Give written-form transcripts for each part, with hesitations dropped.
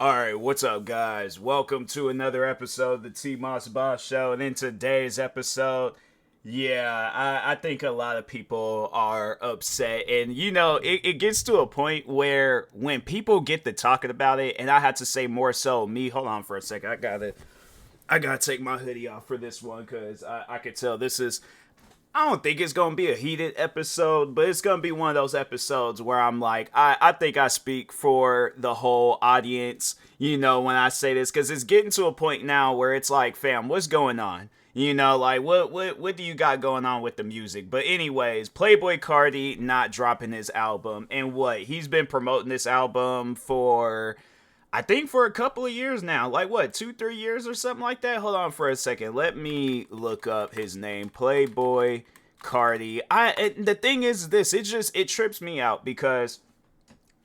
Alright, what's up, guys? Welcome to another episode of the TMossBoss Show. And in today's episode, I think a lot of people are upset. And, it gets to a point where when people get to talking about it, and I had to say more so me, hold on for a second. I gotta take my hoodie off for this one because I could tell this is I don't think it's gonna be a heated episode, but it's gonna be one of those episodes where I'm like, I think I speak for the whole audience, when I say this, because it's getting to a point now where it's like, fam, what's going on? Like what do you got going on with the music? But anyways, Playboi Carti not dropping his album, and what he's been promoting this album for I think for a couple of years now, like what, 2-3 years or something like that. Hold on for a second. Let me look up his name, Playboi Carti. The thing is this, it trips me out because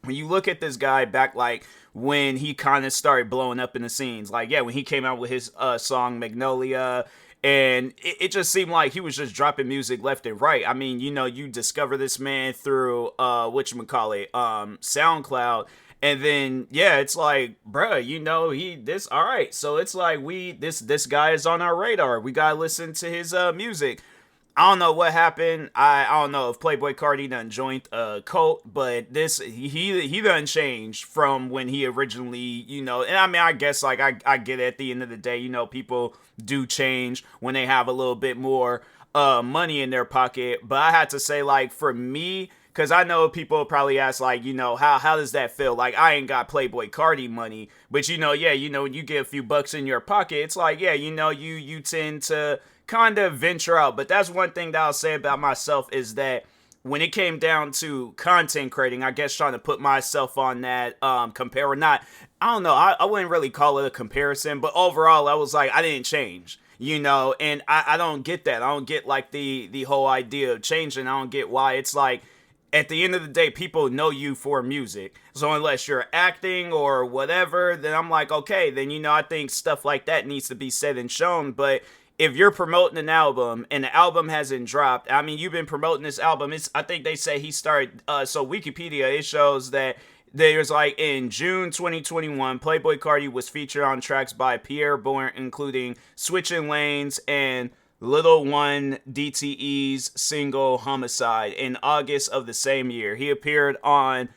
when you look at this guy back, like when he kind of started blowing up in the scenes, like when he came out with his song Magnolia. And it just seemed like he was just dropping music left and right. I mean, you discover this man through whatchamacallit, SoundCloud. And then it's like, bruh, all right. So it's like this guy is on our radar. We gotta listen to his music. I don't know what happened. I don't know if Playboi Carti done joined a cult, but he done changed from when he originally, and I mean I guess like I get it at the end of the day, people do change when they have a little bit more money in their pocket. But I had to say, like, for me, because I know people probably ask, like, how does that feel? Like, I ain't got Playboi Carti money, but when you get a few bucks in your pocket, it's like, you tend to kind of venture out. But that's one thing that I'll say about myself is that when it came down to content creating, I guess trying to put myself on that compare or not, I don't know, I wouldn't really call it a comparison, but overall, I was like, I didn't change. And I don't get that. I don't get like the whole idea of changing. I don't get why it's like, at the end of the day, people know you for music. So unless you're acting or whatever, then I'm like, okay, then, I think stuff like that needs to be said and shown. But if you're promoting an album and the album hasn't dropped, I mean, you've been promoting this album. I think they say he started, so Wikipedia, it shows that there's like in June 2021, Playboi Carti was featured on tracks by Pierre Bourne, including Switching Lanes and Little One DTE's single Homicide. In August of the same year, he appeared on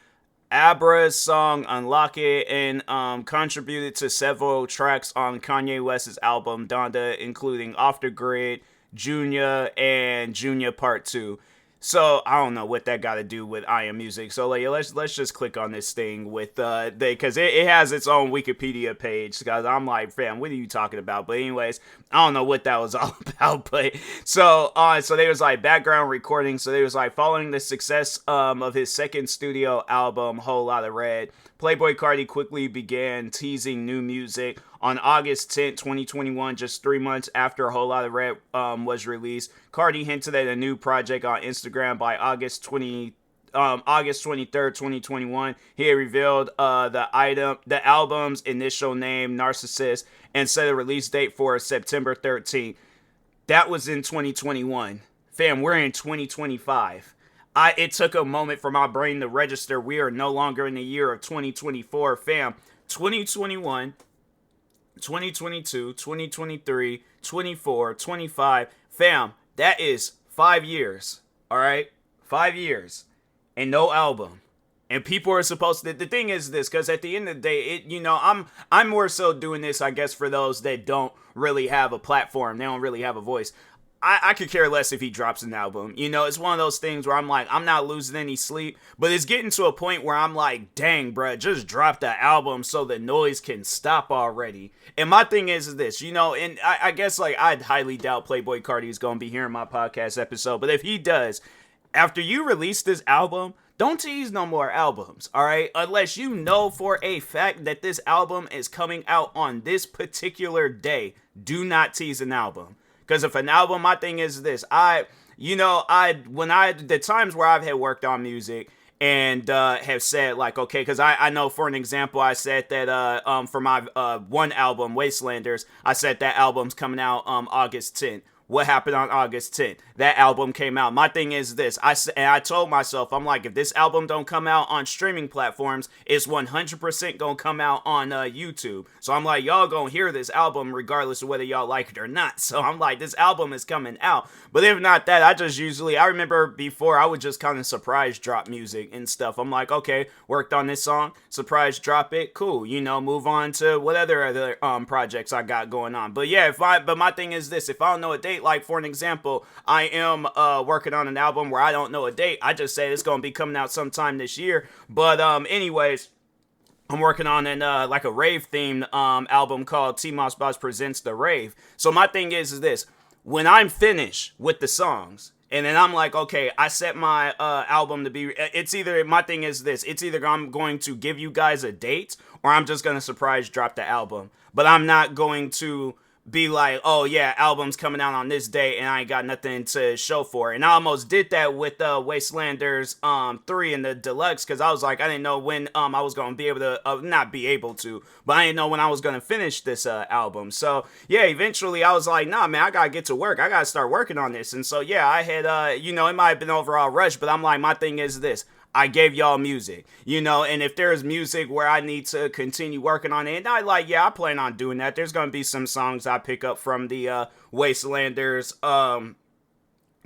Abra's song Unlock It and contributed to several tracks on Kanye West's album Donda, including Off the Grid, Junior, and Junior Part 2. So I don't know what that got to do with I Am Music. So like, let's just click on this thing with because it has its own Wikipedia page. Because I'm like, fam, what are you talking about? But anyways, I don't know what that was all about. But so they was like background recording. So they was like following the success of his second studio album, Whole Lotta Red, Playboi Carti quickly began teasing new music. On August 10th, 2021, just 3 months after A Whole Lotta Red was released, Carti hinted at a new project on Instagram. By August 23rd, 2021, he had revealed the album's initial name, Narcissist, and set a release date for September 13th. That was in 2021. Fam, we're in 2025. It took a moment for my brain to register. We are no longer in the year of 2024. Fam, 2021... 2022, 2023, 24, 25. Fam, that is 5 years. All right? 5 years. And no album. And people are supposed to. The thing is this, because at the end of the day, I'm more so doing this, I guess, for those that don't really have a platform. They don't really have a voice. I could care less if he drops an album. It's one of those things where I'm like, I'm not losing any sleep, but it's getting to a point where I'm like, dang, bruh, just drop the album so the noise can stop already. And my thing is this, and I guess like I'd highly doubt Playboi Carti is going to be hearing my podcast episode, but if he does, after you release this album, don't tease no more albums, all right? Unless you know for a fact that this album is coming out on this particular day, do not tease an album. Because if an album, my thing is this, the times where I've had worked on music and have said like, okay, because I know for an example, I said that for my one album, Wastelanders, I said that album's coming out August 10th. What happened on August 10th? That album came out. My thing is this. I told myself, I'm like, if this album don't come out on streaming platforms, it's 100% gonna come out on YouTube. So I'm like, y'all gonna hear this album regardless of whether y'all like it or not. So I'm like, this album is coming out. But if not that, I remember before I would just kind of surprise drop music and stuff. I'm like, okay, worked on this song, surprise drop it, cool. Move on to what other projects I got going on. But yeah, but my thing is this, if I don't know a date, like for an example, I am working on an album where I don't know a date. I just say it's gonna be coming out sometime this year. But anyways, I'm working on like a rave themed album called TMossBoss Presents the Rave. So my thing is this, when I'm finished with the songs, and then I'm like, okay, I set my album to be, my thing is this, it's either I'm going to give you guys a date, or I'm just going to surprise drop the album. But I'm not going to be like, oh yeah, album's coming out on this day and I ain't got nothing to show for it. And I almost did that with Wastelanders 3 in the deluxe, because I was like, I didn't know when I was going to be able to, not be able to, but I didn't know when I was going to finish this album. So yeah, eventually I was like, nah man, I gotta get to work, I gotta start working on this. And so yeah, I had it might have been overall rushed, but I'm like, my thing is this, I gave y'all music, and if there's music where I need to continue working on it, and I plan on doing that. There's going to be some songs I pick up from the Wastelanders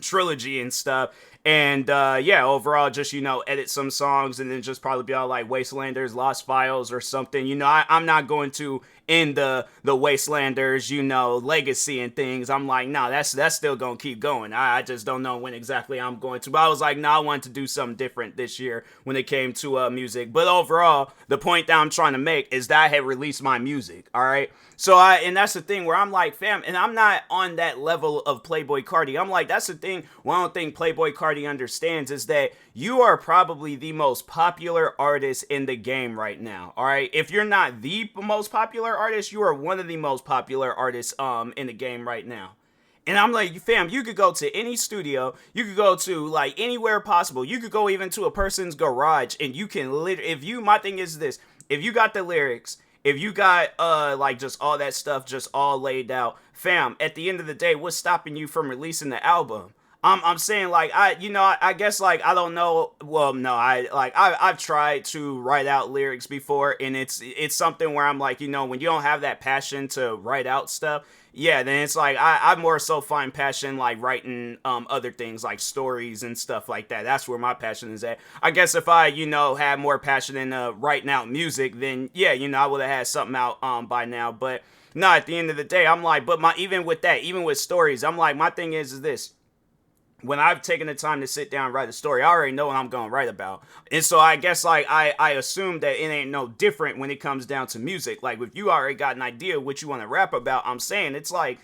trilogy and stuff. And overall, just, edit some songs and then just probably be all like Wastelanders, Lost Files or something. I'm not going to end the Wastelanders, legacy and things. I'm like, nah, that's still going to keep going. I just don't know when exactly I'm going to. But I was like, nah, I wanted to do something different this year when it came to music. But overall, the point that I'm trying to make is that I had released my music, all right? So and that's the thing where I'm like, fam, and I'm not on that level of Playboi Carti. I'm like, that's the thing. What I don't think Playboi Carti understands is that you are probably the most popular artist in the game right now. All right. If you're not the most popular artist, you are one of the most popular artists in the game right now. And I'm like, fam, you could go to any studio, you could go to like anywhere possible. You could go even to a person's garage and you can my thing is this, if you got the lyrics, if you got like just all that stuff just all laid out, fam, at the end of the day, what's stopping you from releasing the album? I'm saying like I guess like I don't know. Well, no, I've tried to write out lyrics before, and it's something where I'm like, when you don't have that passion to write out stuff, yeah, then it's like I more so find passion like writing other things like stories and stuff like that. That's where my passion is at. I guess if I had more passion in writing out music, then yeah, I would have had something out by now. But no, at the end of the day, I'm like, but even with stories, I'm like, my thing is this. When I've taken the time to sit down and write a story, I already know what I'm going to write about. And so I guess like I assume that it ain't no different when it comes down to music. Like if you already got an idea of what you want to rap about, I'm saying it's like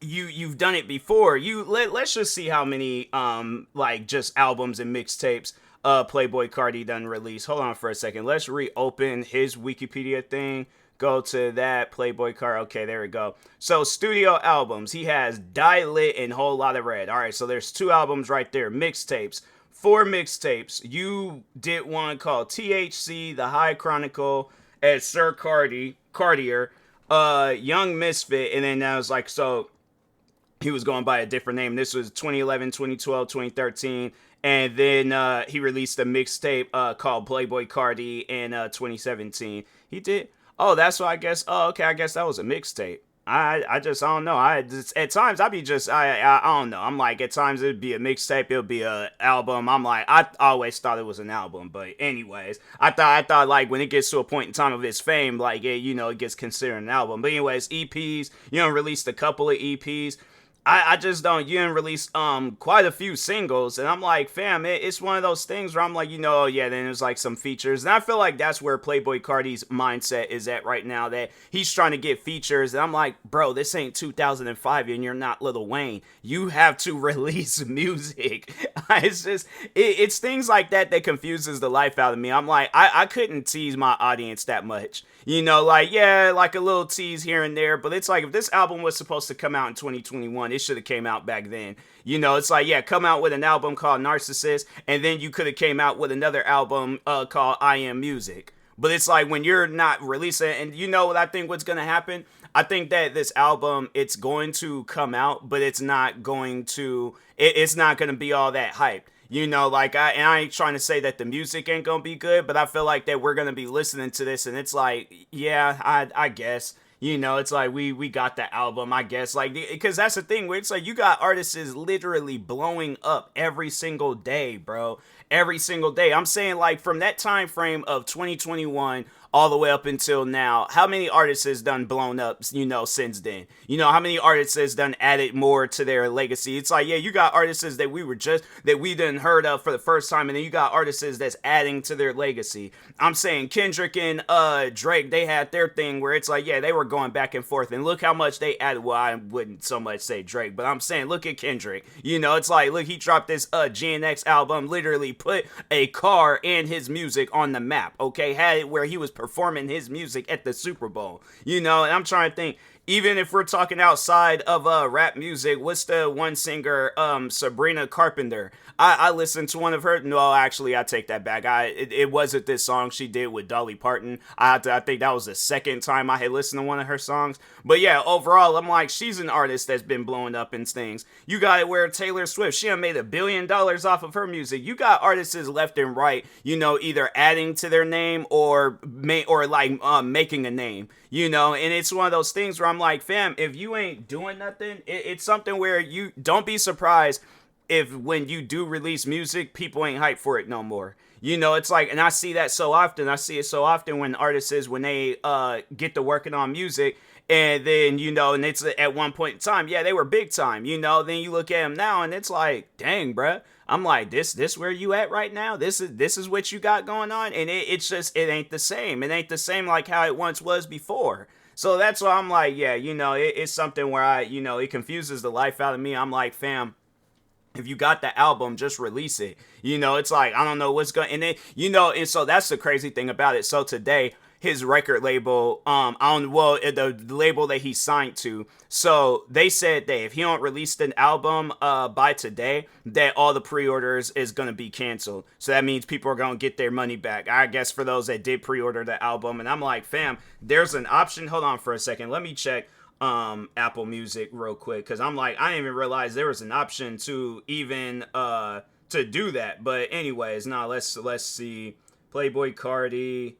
you've done it before. Let's just see how many like just albums and mixtapes Playboi Carti done release. Hold on for a second. Let's reopen his Wikipedia thing. Go to that Playboi Carti. Okay, there we go. So studio albums, he has Die Lit and Whole Lotta Red. All right, so there's 2 albums right there. Mixtapes, 4 mixtapes. You did one called THC, The High Chronicle, as Sir Cartier, Young Misfit, and then that was like, so he was going by a different name. This was 2011, 2012, 2013. And then he released a mixtape called Playboi Carti in 2017. He did. Oh, that's what I guess. Oh, okay. I guess that was a mixtape. I don't know. At times I don't know. I'm like, at times it'd be a mixtape, it'll be a album. I'm like, I always thought it was an album, but anyways, I thought like when it gets to a point in time of its fame, like it gets considered an album. But anyways, EPs, released a couple of EPs. I just don't, you didn't release quite a few singles, and I'm like, fam, it's one of those things where I'm like, oh yeah, then there's like some features, and I feel like that's where Playboi Carti's mindset is at right now, that he's trying to get features, and I'm like, bro, this ain't 2005, and you're not Lil Wayne. You have to release music. It's just, it's things like that confuses the life out of me. I'm like, I couldn't tease my audience that much. Like, yeah, like a little tease here and there, but it's like, if this album was supposed to come out in 2021, it should have came out back then. It's like, yeah, come out with an album called Narcissist, and then you could have came out with another album called I Am Music. But it's like when you're not releasing, and you know what I think what's gonna happen? I think that this album, it's going to come out, but it's not going to, it's not gonna be all that hype. You know, like I ain't trying to say that the music ain't gonna be good, but I feel like that we're gonna be listening to this, and it's like, yeah, I guess. You know, it's like we got the album, I guess, like, because that's the thing where it's like you got artists literally blowing up every single day, bro, every single day. I'm saying, like, from that time frame of 2021 all the way up until now, how many artists has done blown up, you know, since then? You know, how many artists has done added more to their legacy? It's like, yeah, you got artists that we didn't heard of for the first time, and then you got artists that's adding to their legacy. I'm saying Kendrick and Drake, they had their thing where it's like, yeah, they were going back and forth, and look how much they added. Well, I wouldn't so much say Drake, but I'm saying, look at Kendrick. You know, it's like, look, he dropped this GNX album, literally put a car and his music on the map, okay? Had it where he was performing his music at the Super Bowl, you know. And I'm trying to think, even if we're talking outside of rap music, what's the one singer, Sabrina Carpenter? I listened to one of her. No, actually, I take that back. It wasn't this song she did with Dolly Parton. I think that was the second time I had listened to one of her songs. But yeah, overall, I'm like, she's an artist that's been blowing up in things. You got it where Taylor Swift, she done made $1 billion off of her music. You got artists left and right, you know, either adding to their name or making a name, you know. And it's one of those things where I'm like, fam, if you ain't doing nothing, it's something where you don't be surprised if when you do release music, people ain't hyped for it no more. You know, it's like, and I see that so often. I see it so often when artists when they get to working on music, and then, you know, and it's at one point in time, yeah, they were big time, you know. Then you look at them now, and it's like, dang, bruh. I'm like, this where you at right now? This is what you got going on, and it's just, it ain't the same. It ain't the same like how it once was before. So that's why I'm like, yeah, you know, it's something where you know, it confuses the life out of me. I'm like, fam, if you got the album, just release it. You know, it's like, I don't know what's going, and then, you know, and so that's the crazy thing about it. So today, his record label, the label that he signed to, so they said that if he don't release an album by today, that all the pre-orders is gonna be canceled. So that means people are gonna get their money back, I guess, for those that did pre-order the album. And I'm like, fam, there's an option. Hold on for a second, let me check Apple Music real quick, because I'm like, I didn't even realize there was an option to even to do that. But anyways, now let's see. Playboi Carti,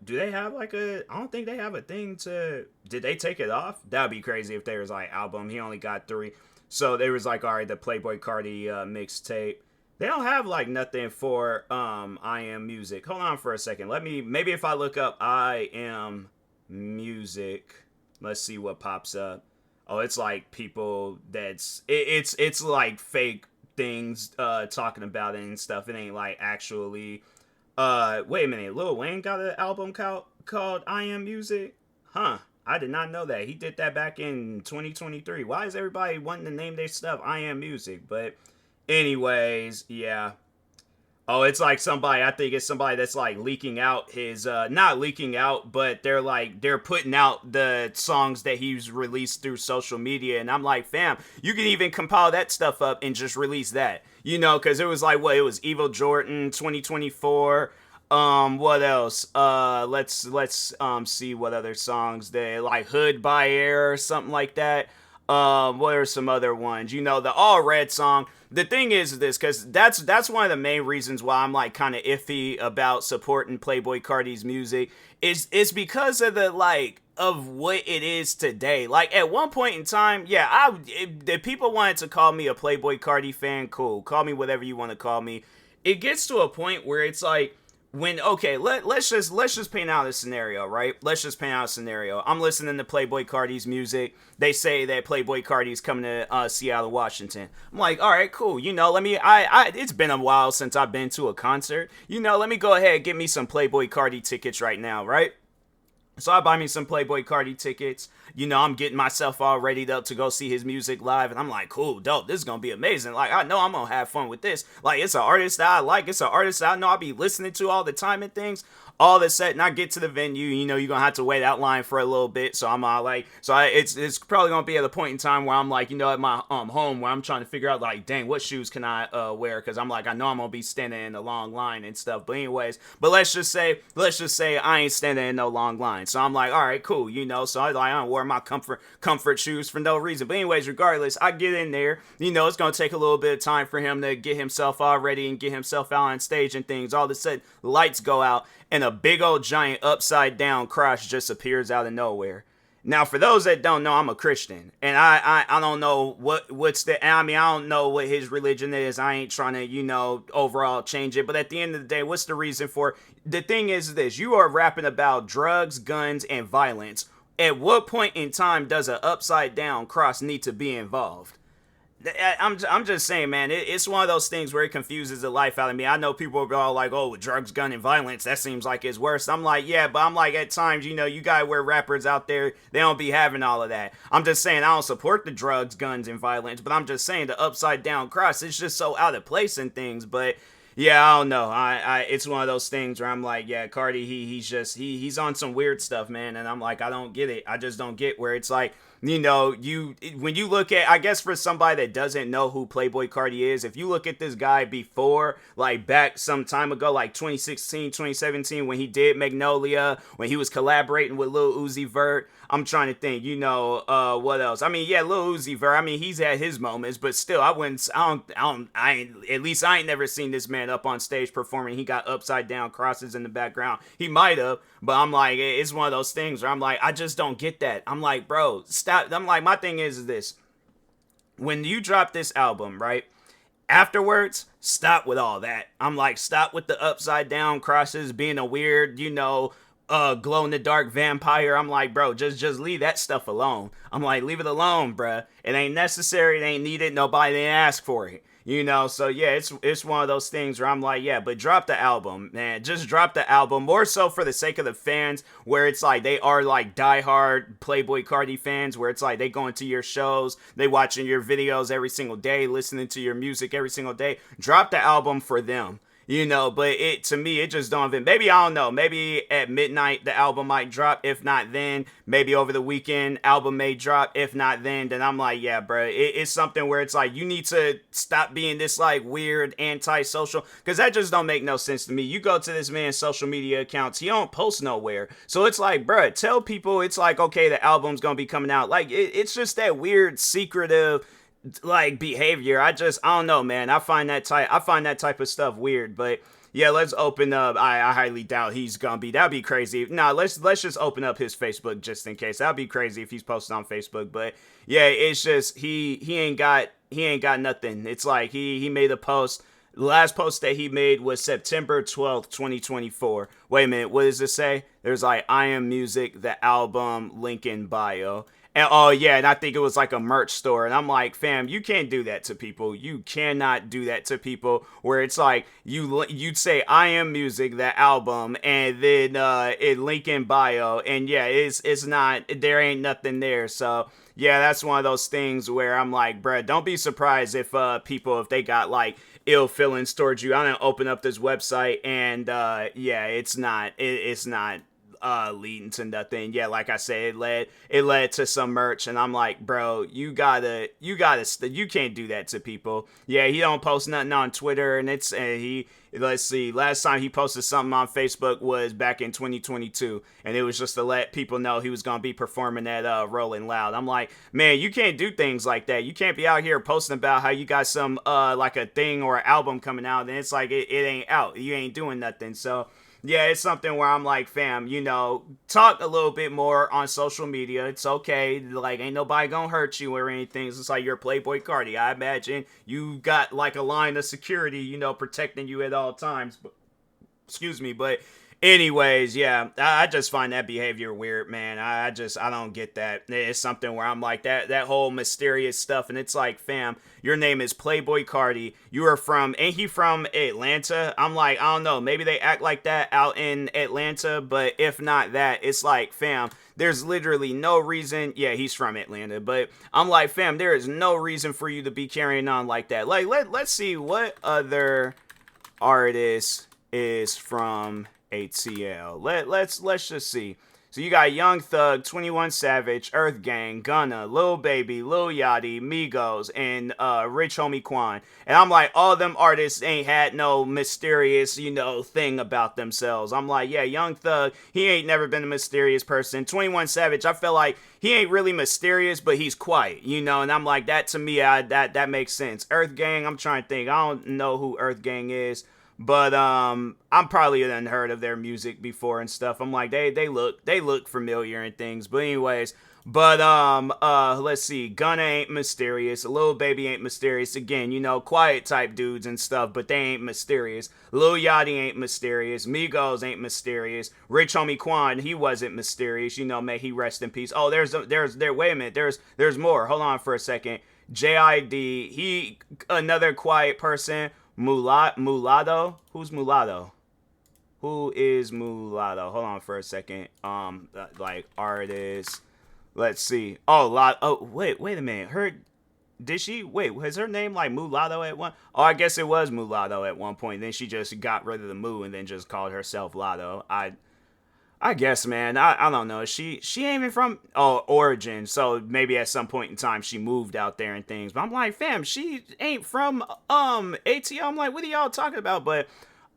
do they have like I don't think they have a thing to, did they take it off? That'd be crazy if there was like album, he only got 3. So there was like, all right, the Playboi Carti mixtape. They don't have like nothing for I Am Music. Hold on for a second, maybe if I look up I Am Music, let's see what pops up. Oh, it's like people it's like fake things talking about it and stuff. It ain't like actually. Wait a minute, Lil Wayne got an album called I Am Music? Huh, I did not know that. He did that back in 2023. Why is everybody wanting to name their stuff I Am Music? But anyways, yeah. Oh, it's like somebody, I think it's somebody that's like leaking out his, not leaking out, but they're putting out the songs that he's released through social media. And I'm like, fam, you can even compile that stuff up and just release that, you know, because it was like, it was Evil Jordan 2024. What else? Let's see what other songs they like, Hood by Air or something like that. What are some other ones? You know, the All Red song. The thing is this, because that's one of the main reasons why I'm like kind of iffy about supporting Playboi Carti's music. It's because of of what it is today. Like at one point in time, yeah, if people wanted to call me a Playboi Carti fan, cool. Call me whatever you want to call me. It gets to a point where it's like, let's just paint out a scenario, right? Let's just paint out a scenario. I'm listening to Playboi Carti's music. They say that Playboi Carti's coming to Seattle, Washington. I'm like, all right, cool. You know, it's been a while since I've been to a concert. You know, let me go ahead and get me some Playboi Carti tickets right now, right? So I buy me some Playboi Carti tickets. You know, I'm getting myself all readied up to go see his music live. And I'm like, cool, dope. This is going to be amazing. Like, I know I'm going to have fun with this. Like, it's an artist that I like. It's an artist that I know I'll be listening to all the time and things. All of a sudden, I get to the venue. You know, you're going to have to wait out line for a little bit. So I'm like, it's probably going to be at a point in time where I'm like, you know, at my home where I'm trying to figure out, like, dang, what shoes can I wear? Because I'm like, I know I'm going to be standing in a long line and stuff. But anyways, let's just say I ain't standing in no long line. So I'm like, all right, cool, you know. So I don't wear my comfort shoes for no reason. But anyways, regardless, I get in there. You know, it's gonna take a little bit of time for him to get himself all ready and get himself out on stage and things. All of a sudden, lights go out and a big old giant upside down cross just appears out of nowhere. Now, for those that don't know, I'm a Christian, and I don't know what's the. I mean, I don't know what his religion is. I ain't trying to, you know, overall change it. But at the end of the day, what's the reason for? The thing is this: you are rapping about drugs, guns, and violence. At what point in time does an upside down cross need to be involved? I'm just saying, man. It's one of those things where it confuses the life out of me. I know people are all like, "Oh, drugs, gun, and violence. That seems like it's worse." I'm like, yeah, but I'm like, at times, you know, you gotta wear rappers out there. They don't be having all of that. I'm just saying, I don't support the drugs, guns, and violence, but I'm just saying the upside down cross. It's just so out of place and things. But yeah, I don't know. It's one of those things where I'm like, yeah, Carti, he's on some weird stuff, man. And I'm like, I don't get it. I just don't get where it's like, you know, when you look at, I guess for somebody that doesn't know who Playboi Carti is, if you look at this guy before, like back some time ago, like 2016, 2017, when he did Magnolia, when he was collaborating with Lil Uzi Vert, I'm trying to think, you know, what else? I mean, yeah, Lil Uzi Vert, I mean, he's had his moments, but still, at least I ain't never seen this man up on stage performing. He got upside down crosses in the background. He might have, but I'm like, it's one of those things where I'm like, I just don't get that. I'm like, bro, stop. I'm like, my thing is this. When you drop this album, right? Afterwards, stop with all that. I'm like, stop with the upside down crosses, being a weird, you know, glow in the dark vampire. I'm like, bro, just leave that stuff alone. I'm like, leave it alone, bruh. It ain't necessary. It ain't needed. Nobody didn't ask for it. You know, so yeah, it's one of those things where I'm like, yeah, but drop the album, man. Just drop the album. More so for the sake of the fans, where it's like they are like diehard Playboi Carti fans, where it's like they going to your shows, they watching your videos every single day, listening to your music every single day. Drop the album for them. You know, but to me, it just don't even, maybe, I don't know, maybe at midnight the album might drop. If not then, maybe over the weekend album may drop. If not then I'm like, yeah, bro, it's something where it's like, you need to stop being this like weird anti-social, because that just don't make no sense to me. You go to this man's social media accounts, he don't post nowhere. So it's like, bro, tell people it's like, okay, the album's gonna be coming out. Like, it's just that weird, secretive, like, behavior. I don't know, man. I find that type of stuff weird. But yeah, let's open up. I highly doubt he's gonna be. That'd be crazy. Nah, let's just open up his Facebook just in case. That'd be crazy if he's posted on Facebook. But yeah, it's just he ain't got nothing. It's like he made a post. The last post that he made was September 12th, 2024. Wait a minute, what does it say? There's like, I Am Music, the album, link in bio. And oh yeah, and I think it was like a merch store. And I'm like, fam, you can't do that to people. You cannot do that to people, where it's like you'd say I Am Music, the album, and then it link in bio. And yeah, it's not, there ain't nothing there. So yeah, that's one of those things where I'm like, bruh, don't be surprised if people, if they got like ill feelings towards you. I didn't open up this website, and yeah, it's not leading to nothing. Yeah, like I said, it led to some merch, and I'm like, bro, you can't do that to people. Yeah, he don't post nothing on Twitter, and let's see, last time he posted something on Facebook was back in 2022, and it was just to let people know he was gonna be performing at Rolling Loud. I'm like, man, you can't do things like that. You can't be out here posting about how you got some like a thing or an album coming out, and it's like it ain't out. You ain't doing nothing. So yeah, it's something where I'm like, fam, you know, talk a little bit more on social media. It's okay. Like, ain't nobody gonna hurt you or anything. It's just like you're Playboi Carti. I imagine you got like a line of security, you know, protecting you at all times. But, excuse me, but Anyways, yeah, I just find that behavior weird, man. I don't get that. It's something where I'm like that whole mysterious stuff, and it's like, fam, your name is Playboi Carti. You are from, ain't he from Atlanta? I'm like, I don't know, maybe they act like that out in Atlanta, but if not that, it's like, fam, there's literally no reason. Yeah, he's from Atlanta, but I'm like, fam, there is no reason for you to be carrying on like that. Like, let's see what other artist is from ATL. Let's just see. So you got Young Thug, 21 Savage, Earth Gang, Gunna, Lil Baby, Lil Yachty, Migos, and Rich Homie Quan. And I'm like, all them artists ain't had no mysterious, thing about themselves. I'm like, yeah, Young Thug, he ain't never been a mysterious person. 21 Savage, I feel like he ain't really mysterious, but he's quiet, and I'm like, that to me, that makes sense. Earth Gang, I'm trying to think. I don't know who Earth Gang is. But I'm probably done heard of their music before and stuff. I'm like, they look familiar and things. But anyways, let's see. Gunna ain't mysterious. Lil Baby ain't mysterious. Again, quiet type dudes and stuff, but they ain't mysterious. Lil Yachty ain't mysterious. Migos ain't mysterious. Rich Homie Quan, he wasn't mysterious. May he rest in peace. Oh, there's wait a minute. There's more. Hold on for a second. JID, he another quiet person. Mulatto? Who's Mulatto? Who is Mulatto? Hold on for a second. Like artist. Let's see. Wait a minute. Has her name like Mulatto at one? Oh, I guess it was Mulatto at one point. Then she just got rid of the Mu and then just called herself Lotto. I guess, man. I don't know. She ain't even from Origin, so maybe at some point in time she moved out there and things. But I'm like, fam, she ain't from ATL. I'm like, what are y'all talking about? But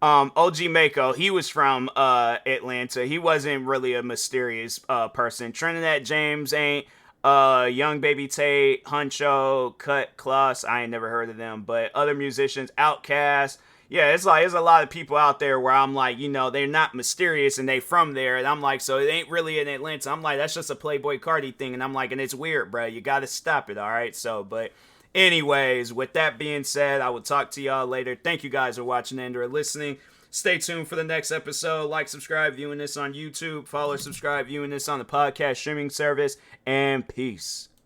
OG Mako, he was from Atlanta. He wasn't really a mysterious person. Trinidad James ain't. Young Baby Tate, Huncho, Cut Kloss. I ain't never heard of them, but other musicians, Outkast. Yeah, it's like there's a lot of people out there where I'm like, they're not mysterious and they from there, and I'm like, so it ain't really in Atlanta. I'm like, that's just a Playboi Carti thing, and I'm like, and it's weird, bro. You gotta stop it, all right? So, but anyways, with that being said, I will talk to y'all later. Thank you guys for watching and or listening. Stay tuned for the next episode. Like, subscribe, viewing this on YouTube. Follow, subscribe, viewing this on the podcast streaming service. And peace.